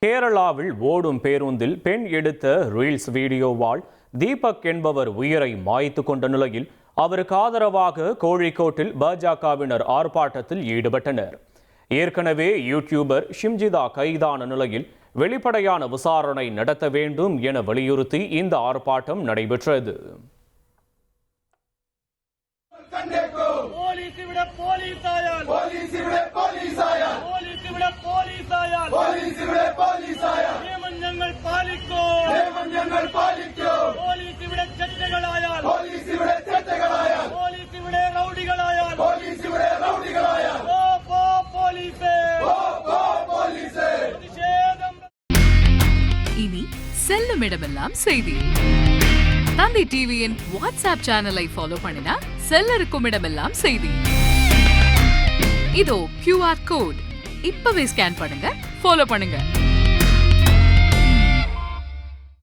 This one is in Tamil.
கேரளாவில் ஓடும் பேருந்தில் பெண் எடுத்த ரீல்ஸ் வீடியோவால் தீபக் என்பவர் உயிரை மாய்த்து கொண்ட நிலையில் அவருக்கு ஆதரவாக கோழிக்கோட்டில் பாஜகவினர் ஆர்ப்பாட்டத்தில் ஈடுபட்டனர். ஏற்கனவே யூடியூபர் ஷிம்ஜிதா கைதான நிலையில் வெளிப்படையான விசாரணை நடத்த வேண்டும் என வலியுறுத்தி இந்த ஆர்ப்பாட்டம் நடைபெற்றது. இனி செல்லும் இடமெல்லாம் செய்தி. தந்தை டிவியின் வாட்ஸ்அப் சேனலை ஃபாலோ பண்ணினா செல்ல இருக்கும் இடமெல்லாம் செய்தி. இதோ QR கோட் இப்பவே ஸ்கேன் பண்ணுங்க, ஃபாலோ பண்ணுங்க.